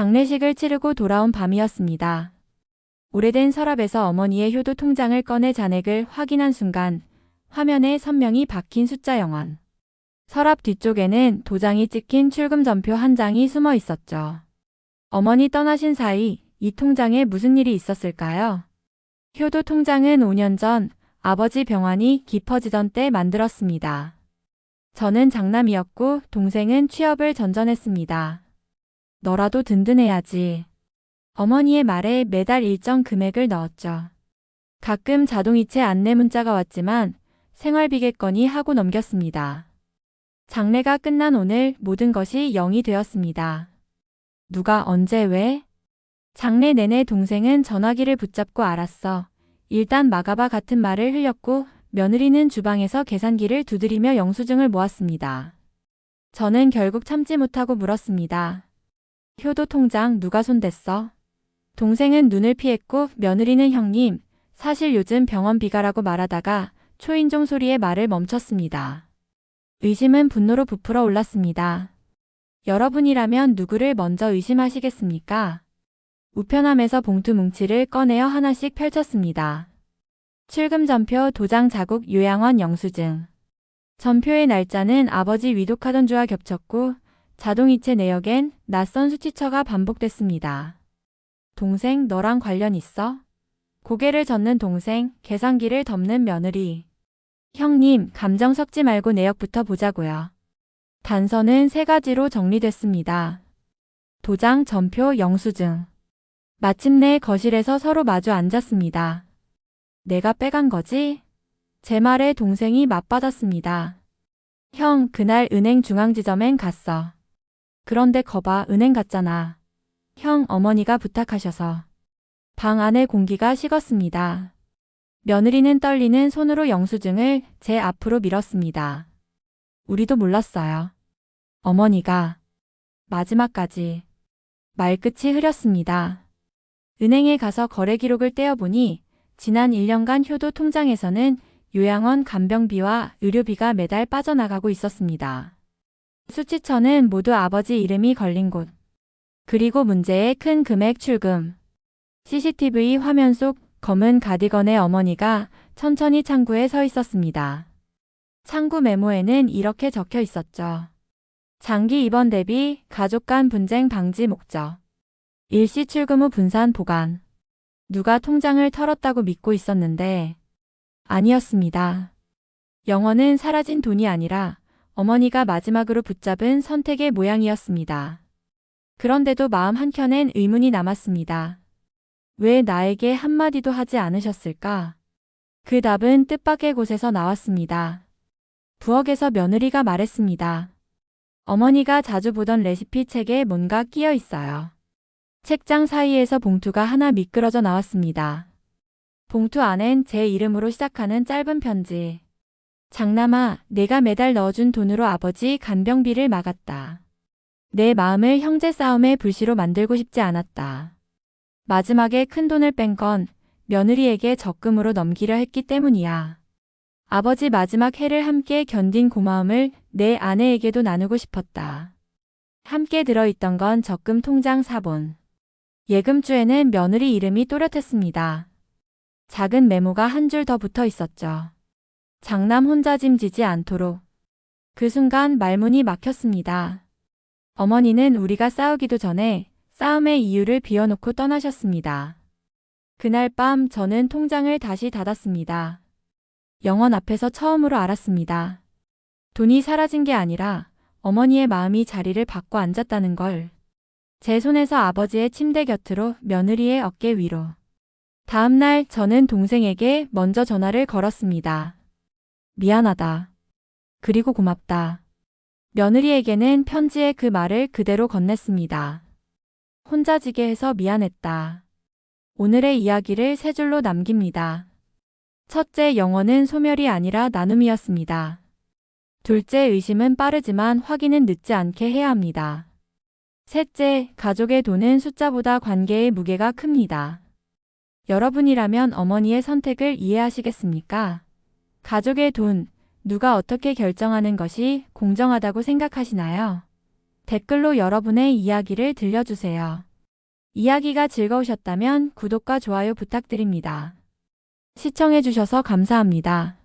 장례식을 치르고 돌아온 밤이었습니다. 오래된 서랍에서 어머니의 효도 통장을 꺼내 잔액을 확인한 순간 화면에 선명히 박힌 숫자 0원. 서랍 뒤쪽에는 도장이 찍힌 출금 전표 한 장이 숨어 있었죠. 어머니 떠나신 사이 이 통장에 무슨 일이 있었을까요? 효도 통장은 5년 전 아버지 병환이 깊어지던 때 만들었습니다. 저는 장남이었고 동생은 취업을 전전했습니다. 너라도 든든해야지. 어머니의 말에 매달 일정 금액을 넣었죠. 가끔 자동이체 안내 문자가 왔지만 생활비겠거니 하고 넘겼습니다. 장례가 끝난 오늘 모든 것이 0이 되었습니다. 누가 언제 왜? 장례 내내 동생은 전화기를 붙잡고 알았어. 일단 막아봐 같은 말을 흘렸고 며느리는 주방에서 계산기를 두드리며 영수증을 모았습니다. 저는 결국 참지 못하고 물었습니다. 효도 통장 누가 손댔어? 동생은 눈을 피했고 며느리는 형님, 사실 요즘 병원비가라고 말하다가 초인종 소리에 말을 멈췄습니다. 의심은 분노로 부풀어 올랐습니다. 여러분이라면 누구를 먼저 의심하시겠습니까? 우편함에서 봉투 뭉치를 꺼내어 하나씩 펼쳤습니다. 출금 전표, 도장 자국, 요양원 영수증. 전표의 날짜는 아버지 위독하던 주와 겹쳤고 자동이체 내역엔 낯선 수치처가 반복됐습니다. 동생, 너랑 관련 있어? 고개를 젓는 동생, 계산기를 덮는 며느리. 형님, 감정 섞지 말고 내역부터 보자고요. 단서는 3가지로 정리됐습니다. 도장, 전표, 영수증. 마침내 거실에서 서로 마주 앉았습니다. 내가 빼간 거지? 제 말에 동생이 맞받았습니다. 형, 그날 은행 중앙지점엔 갔어. 그런데 거봐, 은행 갔잖아. 형, 어머니가 부탁하셔서. 방 안의 공기가 식었습니다. 며느리는 떨리는 손으로 영수증을 제 앞으로 밀었습니다. 우리도 몰랐어요. 어머니가. 마지막까지. 말끝이 흐렸습니다. 은행에 가서 거래 기록을 떼어보니 지난 1년간 효도 통장에서는 요양원 간병비와 의료비가 매달 빠져나가고 있었습니다. 수치처는 모두 아버지 이름이 걸린 곳. 그리고 문제의 큰 금액 출금. CCTV 화면 속 검은 가디건의 어머니가 천천히 창구에 서 있었습니다. 창구 메모에는 이렇게 적혀 있었죠. 장기 입원 대비 가족 간 분쟁 방지 목적. 일시 출금 후 분산 보관. 누가 통장을 털었다고 믿고 있었는데 아니었습니다. 영원은 사라진 돈이 아니라 어머니가 마지막으로 붙잡은 선택의 모양이었습니다. 그런데도 마음 한켠엔 의문이 남았습니다. 왜 나에게 한마디도 하지 않으셨을까? 그 답은 뜻밖의 곳에서 나왔습니다. 부엌에서 며느리가 말했습니다. 어머니가 자주 보던 레시피 책에 뭔가 끼어 있어요. 책장 사이에서 봉투가 하나 미끄러져 나왔습니다. 봉투 안엔 제 이름으로 시작하는 짧은 편지. 장남아, 내가 매달 넣어준 돈으로 아버지 간병비를 막았다. 내 마음을 형제 싸움의 불씨로 만들고 싶지 않았다. 마지막에 큰 돈을 뺀 건 며느리에게 적금으로 넘기려 했기 때문이야. 아버지 마지막 해를 함께 견딘 고마움을 내 아내에게도 나누고 싶었다. 함께 들어있던 건 적금 통장 사본. 예금주에는 며느리 이름이 또렷했습니다. 작은 메모가 한 줄 더 붙어 있었죠. 장남 혼자 짐지지 않도록. 그 순간 말문이 막혔습니다. 어머니는 우리가 싸우기도 전에 싸움의 이유를 비워놓고 떠나셨습니다. 그날 밤 저는 통장을 다시 닫았습니다. 영원 앞에서 처음으로 알았습니다. 돈이 사라진 게 아니라 어머니의 마음이 자리를 바꿔 앉았다는 걸. 제 손에서 아버지의 침대 곁으로 며느리의 어깨 위로. 다음 날 저는 동생에게 먼저 전화를 걸었습니다. 미안하다. 그리고 고맙다. 며느리에게는 편지에 그 말을 그대로 건넸습니다. 혼자 지게 해서 미안했다. 오늘의 이야기를 3줄로 남깁니다. 첫째, 영원은 소멸이 아니라 나눔이었습니다. 둘째, 의심은 빠르지만 확인은 늦지 않게 해야 합니다. 셋째, 가족의 돈은 숫자보다 관계의 무게가 큽니다. 여러분이라면 어머니의 선택을 이해하시겠습니까? 가족의 돈, 누가 어떻게 결정하는 것이 공정하다고 생각하시나요? 댓글로 여러분의 이야기를 들려주세요. 이야기가 즐거우셨다면 구독과 좋아요 부탁드립니다. 시청해주셔서 감사합니다.